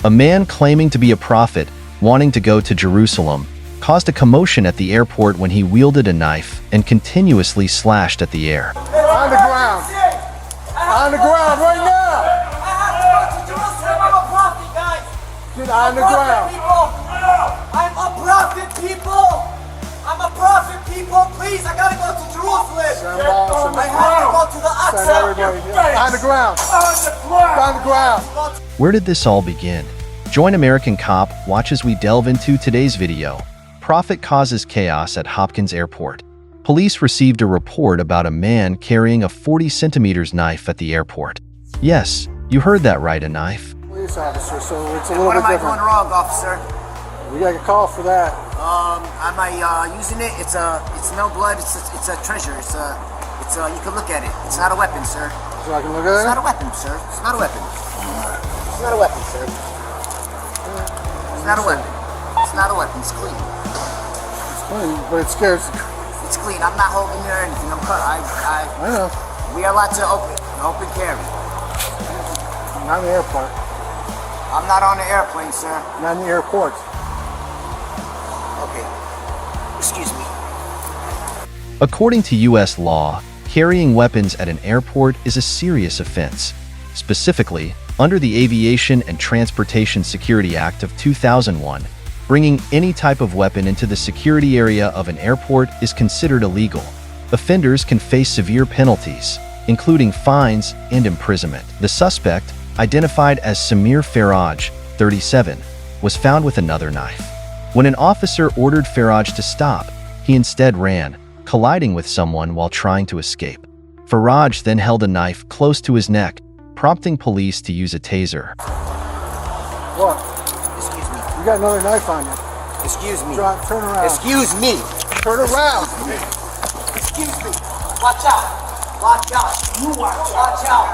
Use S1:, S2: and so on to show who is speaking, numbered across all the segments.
S1: A man claiming to be a prophet, wanting to go to Jerusalem, caused a commotion at the airport when he wielded a knife and continuously slashed at the air.
S2: On the ground! On the ground right now!
S3: I have to go to Jerusalem. I'm a prophet, guys.
S2: Get on the ground!
S3: I'm a prophet, people. I'm a prophet, people. Please, I gotta go to Jerusalem. I have to go to the
S2: Send
S3: Aqsa.
S2: everybody. On the ground! On the ground!
S1: Where did this all begin? Join American Cop, watch as we delve into today's video. Prophet causes chaos at Hopkins Airport. Police received a report about a man carrying a 40-centimeters knife at the airport. Yes, you heard that right, a knife.
S2: Police officer, so it's a little
S3: What
S2: bit
S3: am I
S2: different.
S3: doing wrong, officer?
S2: We got a call for that.
S3: Am I using it? It's no blood. It's a treasure. You can look at it. It's not a weapon, sir.
S2: So I can look at
S3: It's
S2: it?
S3: not a weapon, sir. It's not a weapon. It's not a weapon, sir. It's not a weapon. It's not a weapon. It's clean.
S2: It's clean, but it scares.
S3: It's clean. I'm not holding it or anything. I'm cut.
S2: I know.
S3: We are allowed to open carry.
S2: Not in the airport.
S3: I'm not on the airplane, sir.
S2: Not in the airport.
S3: Okay. Excuse me.
S1: According to U.S. law, carrying weapons at an airport is a serious offense. Specifically, under the Aviation and Transportation Security Act of 2001, bringing any type of weapon into the security area of an airport is considered illegal. Offenders can face severe penalties, including fines and imprisonment. The suspect, identified as Sameer Farraj, 37, was found with another knife. When an officer ordered Farraj to stop, he instead ran, colliding with someone while trying to escape. Farraj then held a knife close to his neck, prompting police to use a taser.
S2: What?
S3: Excuse me.
S2: You got another knife on you.
S3: Excuse me.
S2: Turn around.
S3: Excuse me.
S2: Turn around.
S3: Excuse me. Watch out. Watch out. You watch out. Watch out.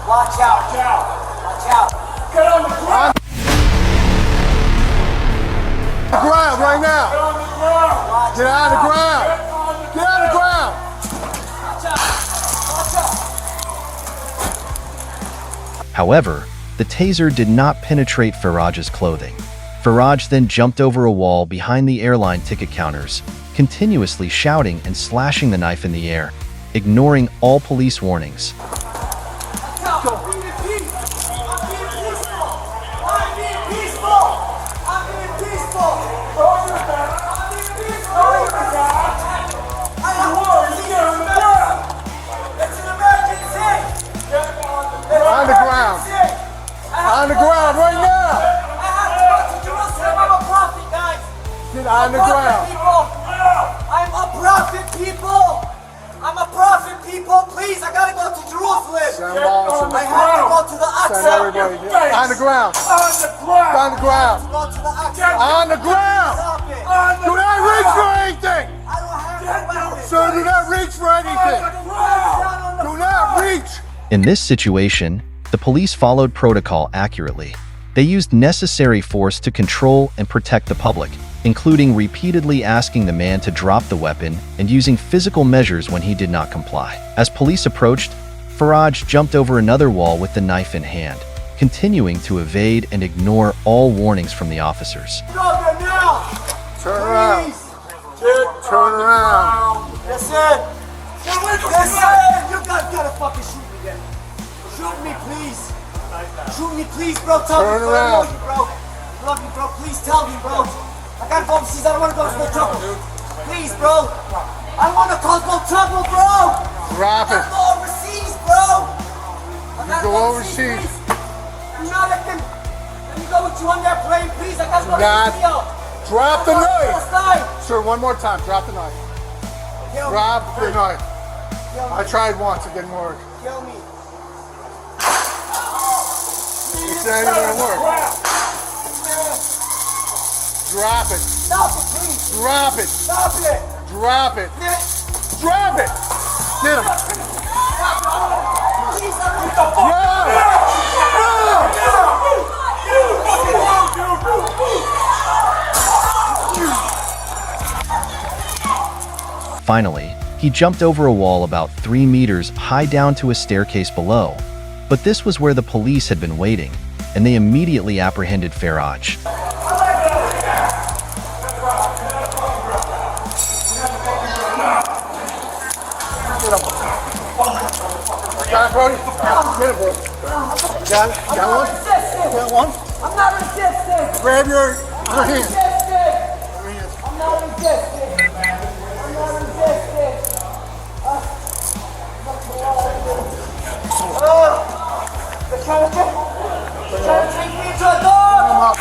S3: Watch out. Watch out. Watch out. Get on the ground.
S2: On the ground right now. Get on the ground. Get on the ground.
S3: Watch out. Watch out.
S1: However, the taser did not penetrate Farraj's clothing. Farraj then jumped over a wall behind the airline ticket counters, continuously shouting and slashing the knife in the air, ignoring all police warnings.
S2: On the ground. On the ground right now.
S3: I have to go to Jerusalem. I'm a prophet, guys.
S2: Get on the ground.
S3: I'm a prophet, people. I'm a prophet, people. Please, I gotta go to Jerusalem.
S2: Sound awesome.
S3: I have to go to the
S2: Send
S3: Aqsa.
S2: everybody. On the ground. On the ground.
S3: Go to the Aqsa.
S2: On the ground.
S3: Stop it.
S2: Do not reach for anything.
S3: I don't have no weapon.
S2: Sir, do not reach for anything. Do not reach.
S1: In this situation, the police followed protocol accurately. They used necessary force to control and protect the public, including repeatedly asking the man to drop the weapon and using physical measures when he did not comply. As police approached, Farraj jumped over another wall with the knife in hand, continuing to evade and ignore all warnings from the officers.
S3: Go there now.
S2: Turn around.
S3: Please.
S2: Turn around.
S3: That's it. That's it. You guys gotta fucking shoot me then. Shoot me, please. Shoot me, please, bro. Tell
S2: Turn
S3: me, bro.
S2: around.
S3: I love you, bro. I love you, bro. Please tell me, bro. I gotta go overseas. I don't wanna go to no trouble. Please, bro. I don't wanna cause no trouble, bro.
S2: Drop
S3: I
S2: it.
S3: gotta go overseas, bro. I gotta
S2: go overseas.
S3: please. You know, let me go with you on that plane, please. I gotta go to
S2: Not-
S3: the video.
S2: Drop the knife.
S3: knife.
S2: Sir, one more time. Drop the knife.
S3: Kill me.
S2: Drop the knife.
S3: Kill me.
S2: I tried once. It didn't work.
S3: Kill me.
S2: It's not even gonna work. Drop it.
S3: Stop it, please.
S2: Drop it.
S3: Stop it.
S2: Drop it. Drop it. Get him.
S3: Please,
S1: Finally, he jumped over a wall about 3 meters high down to a staircase below. But this was where the police had been waiting, and and they immediately apprehended Farraj.
S2: Got it, Brody? Get it, bro. Got it? Got one? Got one?
S3: I'm not resisting.
S2: Grab your hand.
S3: I'm not resisting. I'm not resisting. They're trying to take me into a dog.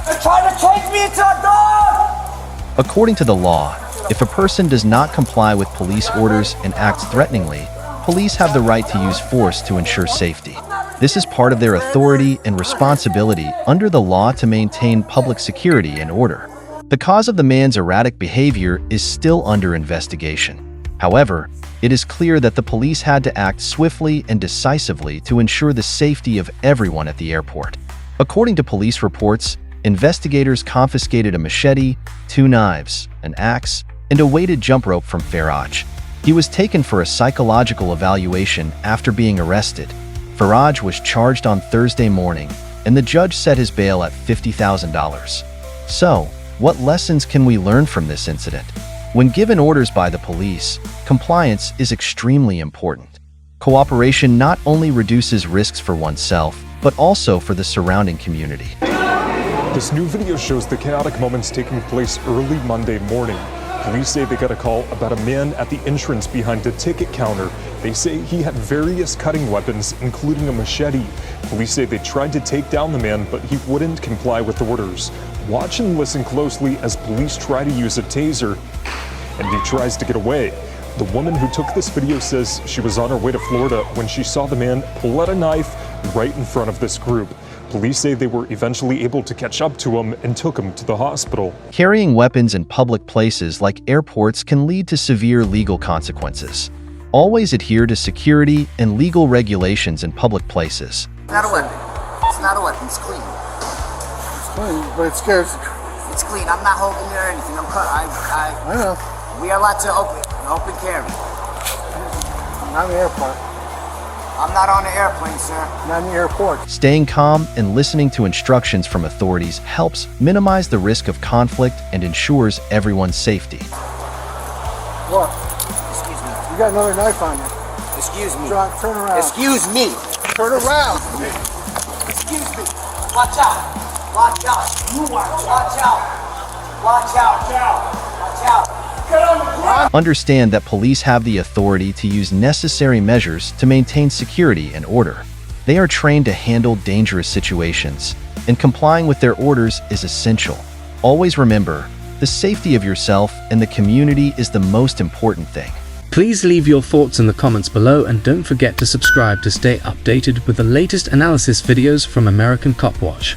S3: They're trying to take me into a dog.
S1: According to the law, if a person does not comply with police orders and acts threateningly, police have the right to use force to ensure safety. This is part of their authority and responsibility under the law to maintain public security and order. The cause of the man's erratic behavior is still under investigation. However, it is clear that the police had to act swiftly and decisively to ensure the safety of everyone at the airport. According to police reports, investigators confiscated a machete, 2 knives, an axe, and a weighted jump rope from Farraj. He was taken for a psychological evaluation after being arrested. Farraj was charged on Thursday morning, and the judge set his bail at $50,000. So, what lessons can we learn from this incident? When given orders by the police, compliance is extremely important. Cooperation not only reduces risks for oneself, but also for the surrounding community.
S4: This new video shows the chaotic moments taking place early Monday morning. Police say they got a call about a man at the entrance behind the ticket counter. They say he had various cutting weapons, including a machete. Police say they tried to take down the man, but he wouldn't comply with orders. Watch and listen closely as police try to use a taser, and he tries to get away. The woman who took this video says she was on her way to Florida when she saw the man pull out a knife right in front of this group. Police say they were eventually able to catch up to him and took him to the hospital.
S1: Carrying weapons in public places like airports can lead to severe legal consequences. Always adhere to security and legal regulations in public places.
S3: It's not a weapon. It's not a weapon. It's clean.
S2: It's clean, but it scares you.
S3: It's clean. I'm not holding it or anything. I'm cut.
S2: I know.
S3: We are allowed to open carry.
S2: Not in the airport.
S3: I'm not on the airplane, sir.
S2: Not in the airport.
S1: Staying calm and listening to instructions from authorities helps minimize the risk of conflict and ensures everyone's safety.
S2: What?
S3: Excuse me.
S2: You got another knife on you.
S3: Excuse me.
S2: Turn around.
S3: Excuse me.
S2: Turn around.
S3: Excuse me. Watch out. Watch out. You watch out. Watch out. Watch out. Watch out. Watch out. Get on the ground.
S1: Understand that police have the authority to use necessary measures to maintain security and order. They are trained to handle dangerous situations, and complying with their orders is essential. Always remember, the safety of yourself and the community is the most important thing.
S5: Please leave your thoughts in the comments below and don't forget to subscribe to stay updated with the latest analysis videos from American Copwatch.